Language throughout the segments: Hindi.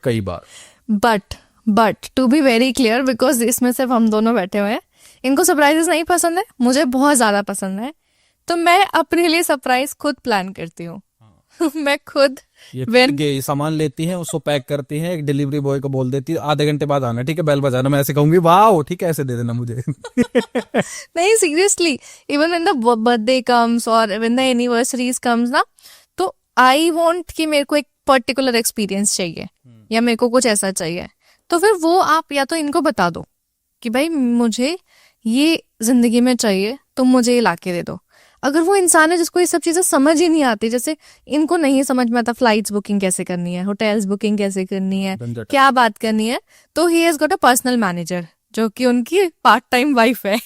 कई बार। But to be very clear, because इसमें सिर्फ हम दोनों बैठे हुए हैं, इनको सरप्राइजेस नहीं पसंद है, मुझे बहुत ज्यादा पसंद है, तो मैं अपने लिए सरप्राइज खुद प्लान करती हूँ। मैं खुद ये सामान लेती हैं, उसको पैक करती हैं, एक डिलीवरी बॉय को बोल देती है आधे घंटे बाद आना, ठीक है, बेल बजाना। मैं ऐसे कहूंगी वाह ठीक है, ऐसे दे देना मुझे। नहीं, seriously, even when the birthday comes और व्हेन द एनिवर्सरीज कम्स ना, तो आई वांट कि मेरे को एक पर्टिकुलर एक्सपीरियंस चाहिए या मेरे को कुछ ऐसा चाहिए, तो फिर वो आप या तो इनको बता दो कि भाई मुझे ये जिंदगी में चाहिए, तुम मुझे ये लाके दे दो। अगर वो इंसान है जिसको ये सब चीजें समझ ही नहीं आती, जैसे इनको नहीं समझ में आता फ्लाइट्स बुकिंग कैसे करनी है, होटल्स बुकिंग कैसे करनी है, क्या बात करनी है, तो he has got a personal manager जो कि उनकी पार्ट टाइम वाइफ है।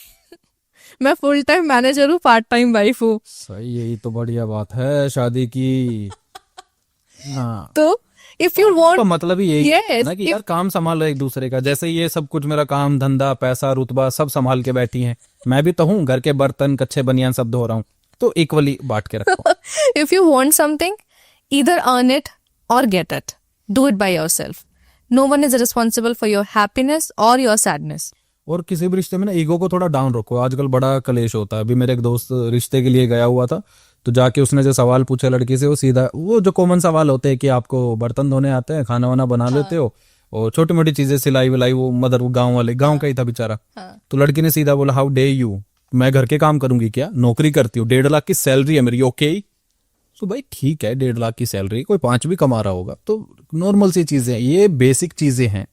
मैं फुल टाइम मैनेजर हूँ, पार्ट टाइम वाइफ हूँ। सही, यही तो बढ़िया बात है शादी की। हाँ, तो इफ यू वांट, मतलब ही यही है ना कि if- यार काम संभालो एक दूसरे का। जैसे ये सब कुछ मेरा काम धंधा पैसा रुतबा सब संभाल के बैठी हैं, मैं भी तो हूँ, घर के बर्तन कच्चे बनियान सब धो रहा हूँ, तो इक्वली बांट के रखो। if you want something, either earn it or get it. Do it by yourself. No one is responsible for your happiness or your sadness. और किसी भी रिश्ते में ना ईगो को थोड़ा डाउन रखो, आजकल बड़ा कलेश होता है। अभी मेरे एक दोस्त रिश्ते के लिए गया हुआ था, तो जाके उसने जो सवाल पूछा लड़की से, वो सीधा वो जो कॉमन सवाल होते हैं कि आपको बर्तन धोने आते हैं, खाना वाना बना लेते हो, और छोटी मोटी चीजें सिलाई विलाई, वो मदर वो गाँव का ही था बेचारा। तो लड़की ने सीधा बोला हाउ डे यू, मैं घर के काम करूंगी क्या, नौकरी करती हूँ, 1.5 लाख की सैलरी है मेरी, ओके। तो भाई ठीक है, 1.5 लाख की सैलरी, कोई 5 भी कमा रहा होगा, तो नॉर्मल सी चीजें, ये बेसिक चीजें हैं।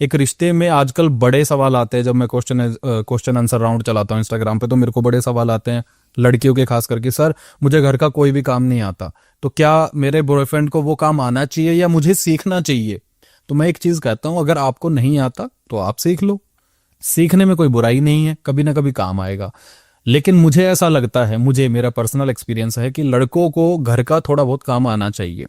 एक रिश्ते में आजकल बड़े सवाल आते हैं, जब मैं क्वेश्चन आंसर राउंड चलाता हूँ इंस्टाग्राम पे, तो मेरे को बड़े सवाल आते हैं लड़कियों के खास करके, सर मुझे घर का कोई भी काम नहीं आता, तो क्या मेरे बॉयफ्रेंड को वो काम आना चाहिए या मुझे सीखना चाहिए? तो मैं एक चीज कहता हूँ, अगर आपको नहीं आता तो आप सीख लो, सीखने में कोई बुराई नहीं है, कभी ना कभी काम आएगा। लेकिन मुझे ऐसा लगता है, मुझे मेरा पर्सनल एक्सपीरियंस है कि लड़कों को घर का थोड़ा बहुत काम आना चाहिए,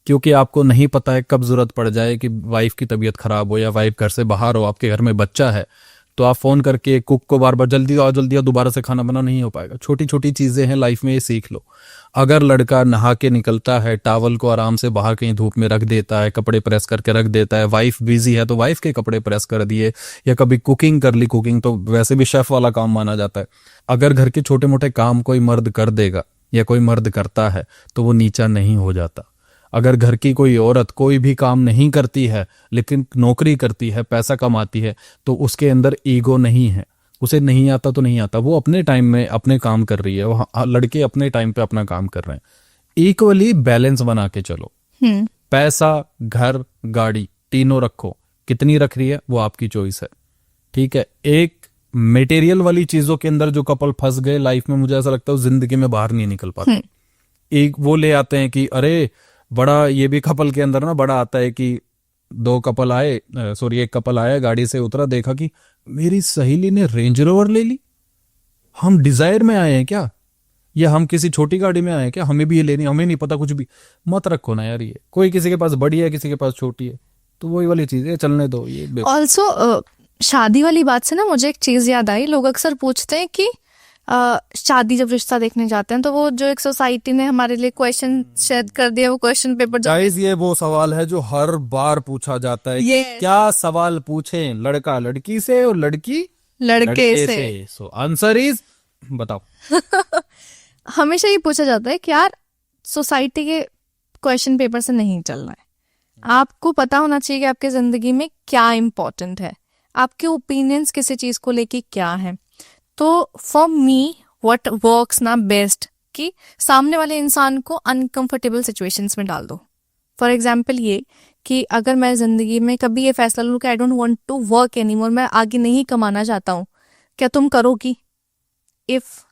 क्योंकि आपको नहीं पता है कब जरूरत पड़ जाए कि वाइफ की तबीयत खराब हो या वाइफ घर से बाहर हो, आपके घर में बच्चा है, तो आप फोन करके कुक को बार बार जल्दी आओ दोबारा से खाना बना नहीं हो पाएगा। छोटी छोटी चीजें हैं लाइफ में, ये सीख लो। अगर लड़का नहा के निकलता है, टावल को आराम से बाहर कहीं धूप में रख देता है, कपड़े प्रेस करके रख देता है, वाइफ बिजी है तो वाइफ के कपड़े प्रेस कर दिए, या कभी कुकिंग कर ली, कुकिंग तो वैसे भी शेफ वाला काम माना जाता है। अगर घर के छोटे मोटे काम कोई मर्द कर देगा या कोई मर्द करता है तो वो नीचा नहीं हो जाता। अगर घर की कोई औरत कोई भी काम नहीं करती है लेकिन नौकरी करती है, पैसा कमाती है, तो उसके अंदर ईगो नहीं है, उसे नहीं आता तो नहीं आता, वो अपने टाइम में अपने काम कर रही है, वो लड़के अपने टाइम पे अपना काम कर रहे हैं। इक्वली बैलेंस बना के चलो। पैसा, घर, गाड़ी तीनों रखो, कितनी रख रही है वो आपकी चॉइस है, ठीक है। एक मटेरियल वाली चीजों के अंदर जो कपल फंस गए लाइफ में, मुझे ऐसा लगता है जिंदगी में बाहर नहीं निकल पाते। एक वो ले आते हैं कि अरे बड़ा, ये भी कपल के अंदर ना बड़ा आता है कि एक कपल आया, गाड़ी से उतरा, देखा कि मेरी सहेली ने रेंज रोवर ले ली, हम डिजायर में आए हैं क्या, या हम किसी छोटी गाड़ी में आए हैं क्या, हमें भी ये लेनी, हमें नहीं पता कुछ भी। मत रखो ना यार, ये कोई किसी के पास बड़ी है, किसी के पास छोटी है, तो वही वाली चीज है, चलने दो। ये ऑल्सो शादी वाली बात से ना मुझे एक चीज याद आई। लोग अक्सर पूछते हैं कि शादी जब रिश्ता देखने जाते हैं तो वो जो एक सोसाइटी ने हमारे लिए क्वेश्चन शेयर कर दिया, वो क्वेश्चन पेपर गाइस, ये वो सवाल है जो हर बार पूछा जाता है। क्या सवाल पूछें, लड़का लड़की से और लड़की लड़के से? सो आंसर इज, बताओ। हमेशा ये पूछा जाता है कि यार सोसाइटी के क्वेश्चन पेपर से नहीं चलना है, आपको पता होना चाहिए कि आपके जिंदगी में क्या इम्पोर्टेंट है, आपके ओपिनियंस किसी चीज को लेके क्या है। तो फॉर मी व्हाट वर्क्स ना बेस्ट, कि सामने वाले इंसान को अनकंफर्टेबल सिचुएशंस में डाल दो। फॉर एग्जाम्पल ये कि अगर मैं जिंदगी में कभी ये फैसला लूं कि I don't want to work anymore, मैं आगे नहीं कमाना चाहता हूं, क्या तुम करोगी? If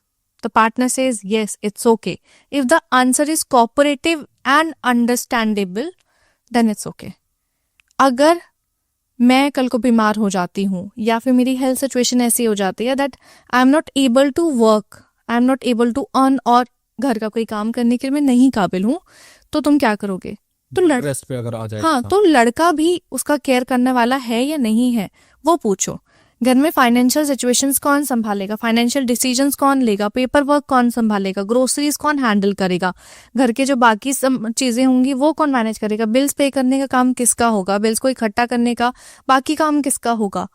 the partner says yes, it's okay. If the answer is cooperative and understandable, then it's okay. अगर मैं कल को बीमार हो जाती हूँ या फिर मेरी हेल्थ सिचुएशन ऐसी हो जाती है that I am not able to work, I am not able to earn, और घर का कोई काम करने के लिए मैं नहीं काबिल हूँ, तो तुम क्या करोगे? तो रेस्ट पे अगर आ जाए, हाँ, तो लड़का भी उसका केयर करने वाला है या नहीं है वो पूछो। घर में फाइनेंशियल सिचुएशंस कौन संभालेगा, फाइनेंशियल डिसीजंस कौन लेगा, पेपर वर्क कौन संभालेगा, ग्रोसरीज कौन हैंडल करेगा, घर के जो बाकी सब चीज़ें होंगी वो कौन मैनेज करेगा, बिल्स पे करने का काम किसका होगा, बिल्स को इकट्ठा करने का बाकी काम किसका होगा।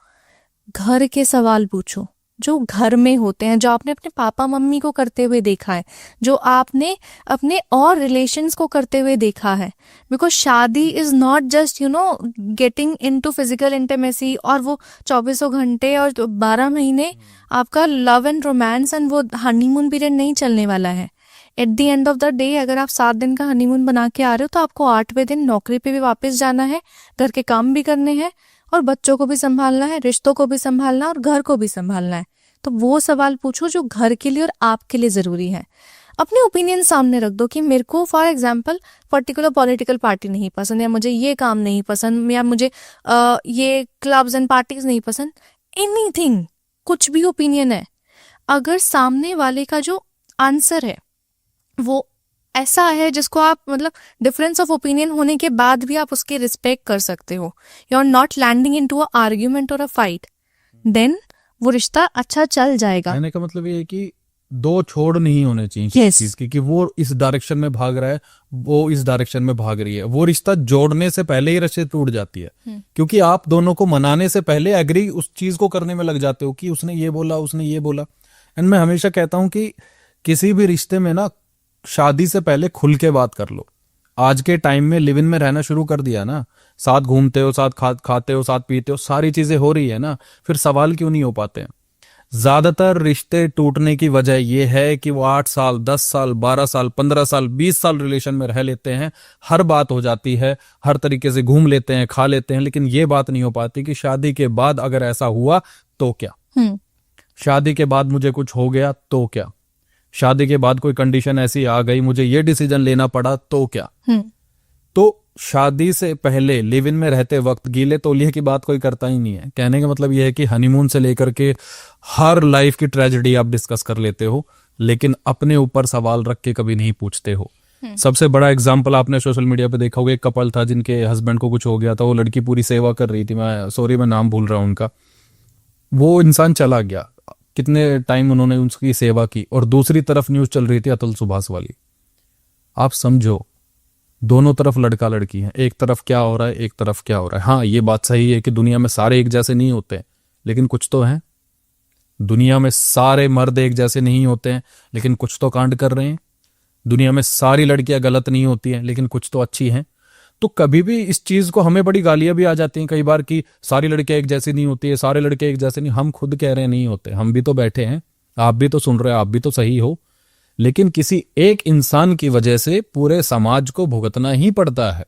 घर के सवाल पूछो जो घर में होते हैं, जो आपने अपने पापा मम्मी को करते हुए देखा है, जो आपने अपने और रिलेशंस को करते हुए देखा है। बिकॉज शादी is not just getting into physical intimacy और वो 24 घंटे और 12 महीने आपका लव एंड रोमांस एंड वो हनीमून पीरियड नहीं चलने वाला है। At the end of the day अगर आप 7 दिन का हनीमून बना के आ रहे हो तो आपको 8वें दिन नौकरी पे भी वापस जाना है, घर के काम भी करने हैं और बच्चों को भी संभालना है, रिश्तों को भी संभालना है और घर को भी संभालना है। तो वो सवाल पूछो जो घर के लिए और आपके लिए जरूरी है। अपने ओपिनियन सामने रख दो कि मेरे को for example particular political party नहीं पसंद, या मुझे ये काम नहीं पसंद, या मुझे ये क्लब्स एंड पार्टीज नहीं पसंद, एनीथिंग, कुछ भी ओपिनियन है, अगर सामने वाले का जो आंसर है वो ऐसा है जिसको आप मतलब डिफरेंस ऑफ ओपिनियन होने के बाद भी आप उसकी रिस्पेक्ट कर सकते हो, you are not landing into a argument और अ फाइट, देन वो रिश्ता अच्छा चल जाएगा। कहने का मतलब ये है कि दो छोड़ नहीं होने चाहिए Yes. चीज की, कि वो इस डायरेक्शन में भाग रहा है, वो इस डायरेक्शन में भाग रही है, वो रिश्ता जोड़ने से पहले ही रिश्ते टूट जाती है। क्योंकि आप दोनों को मनाने से पहले एग्री उस चीज को करने में लग जाते हो कि उसने ये बोला, उसने ये बोला। एंड मैं हमेशा कहता हूं कि किसी भी रिश्ते में ना शादी से पहले खुल के बात कर लो। आज के टाइम में लिव इन में रहना शुरू कर दिया ना, साथ घूमते हो, साथ खाते हो, साथ पीते हो, सारी चीजें हो रही है ना, फिर सवाल क्यों नहीं हो पाते हैं? ज्यादातर रिश्ते टूटने की वजह यह है कि वो 8 साल, 10 साल, 12 साल, 15 साल, 20 साल रिलेशन में रह लेते हैं, हर बात हो जाती है, हर तरीके से घूम लेते हैं, खा लेते हैं, लेकिन ये बात नहीं हो पाती कि शादी के बाद अगर ऐसा हुआ तो क्या, शादी के बाद मुझे कुछ हो गया तो क्या, शादी के बाद कोई कंडीशन ऐसी आ गई, मुझे ये डिसीजन लेना पड़ा तो क्या। तो शादी से पहले लिव इन में रहते वक्त गीले तौलिए की बात कोई करता ही नहीं है। कहने का मतलब यह है कि हनीमून से लेकर के हर लाइफ की ट्रेजेडी आप डिस्कस कर लेते हो, लेकिन अपने ऊपर सवाल रख के कभी नहीं पूछते हो। सबसे बड़ा एग्जाम्पल आपने सोशल मीडिया पे देखा होगा, एक कपल था जिनके हस्बैंड को कुछ हो गया था, वो लड़की पूरी सेवा कर रही थी, मैं नाम भूल रहा हूं उनका, वो इंसान चला गया, कितने टाइम उन्होंने उसकी सेवा की, और दूसरी तरफ न्यूज चल रही थी अतुल सुभाष वाली। आप समझो, दोनों तरफ लड़का लड़की है, एक तरफ क्या हो रहा है, एक तरफ क्या हो रहा है। हाँ, ये बात सही है कि दुनिया में सारे एक जैसे नहीं होते, लेकिन कुछ तो हैं। दुनिया में सारे मर्द एक जैसे नहीं होते हैं, लेकिन कुछ तो कांड कर रहे हैं। दुनिया में सारी लड़कियां गलत नहीं होती हैं, लेकिन कुछ तो अच्छी हैं। तो कभी भी इस चीज को, हमें बड़ी गालियां भी आ जाती हैं कई बार कि सारी लड़कियां एक जैसी नहीं होती है, सारे लड़के एक जैसे नहीं। हम खुद कह रहे हैं नहीं होते, हम भी तो बैठे हैं, आप भी तो सुन रहे हो, आप भी तो सही हो, लेकिन किसी एक इंसान की वजह से पूरे समाज को भुगतना ही पड़ता है।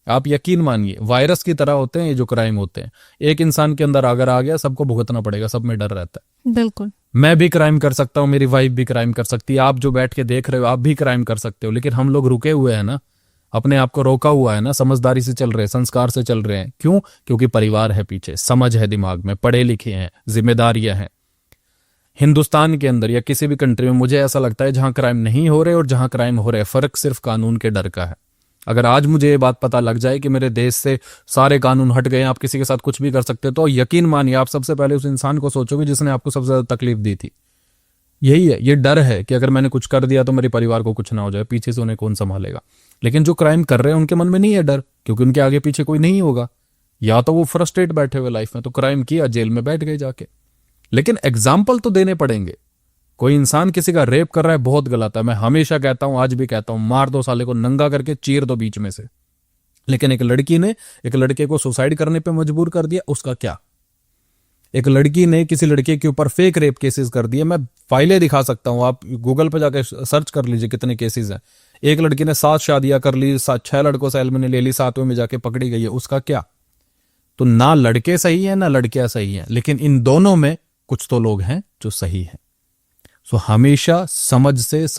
आप यकीन मानिए, वायरस की तरह होते हैं ये जो क्राइम होते हैं। एक इंसान के अंदर अगर आ गया, सबको भुगतना पड़ेगा, सब में डर रहता है। बिल्कुल, मैं भी क्राइम कर सकता हूं, मेरी वाइफ भी क्राइम कर सकती है, आप जो बैठ के देख रहे हो आप भी क्राइम कर सकते हो, लेकिन हम लोग रुके हुए हैं ना, अपने आप को रोका हुआ है ना, समझदारी से चल रहे हैं, संस्कार से चल रहे हैं। क्यों? क्योंकि परिवार है पीछे, समझ है दिमाग में, पढ़े लिखे हैं, जिम्मेदारियां हैं। हिंदुस्तान के अंदर या किसी भी कंट्री में मुझे ऐसा लगता है जहां क्राइम नहीं हो रहे और जहां क्राइम हो रहे, फर्क सिर्फ कानून के डर का है। अगर आज मुझे ये बात पता लग जाए कि मेरे देश से सारे कानून हट गए, आप किसी के साथ कुछ भी कर सकते हो, तो यकीन मानिए आप सबसे पहले उस इंसान को सोचोगे जिसने आपको सबसे ज्यादा तकलीफ दी थी। यही है, ये डर है कि अगर मैंने कुछ कर दिया तो मेरे परिवार को कुछ ना हो जाए, पीछे से उन्हें कौन संभालेगा। लेकिन जो क्राइम कर रहे हैं उनके मन में नहीं है डर, क्योंकि उनके आगे पीछे कोई नहीं होगा, या तो वो फ्रस्ट्रेट बैठे हुए लाइफ में, तो क्राइम किया, जेल में बैठ गए जाके। लेकिन एग्जाम्पल तो देने पड़ेंगे। कोई इंसान किसी का रेप कर रहा है, बहुत गलत है, मैं हमेशा कहता हूं, आज भी कहता हूं, मार दो साले को, नंगा करके चीर दो बीच में से। लेकिन एक लड़की ने एक लड़के को सुसाइड करने पे मजबूर कर दिया, उसका क्या? एक लड़की ने किसी लड़के के ऊपर फेक रेप केसेस कर दिए, मैं फाइलें दिखा सकता हूं, आप गूगल पे जाकर सर्च कर लीजिए कितने केसेस हैं। एक लड़की ने 7 शादियां कर ली, 6 लड़कों से एलिमनी ले ली, 7वें में जाके पकड़ी गई है, उसका क्या? तो ना लड़के सही है ना लड़कियां सही है, लेकिन इन दोनों में कुछ तो लोग हैं जो सही हैं। सो हमेशा समझ से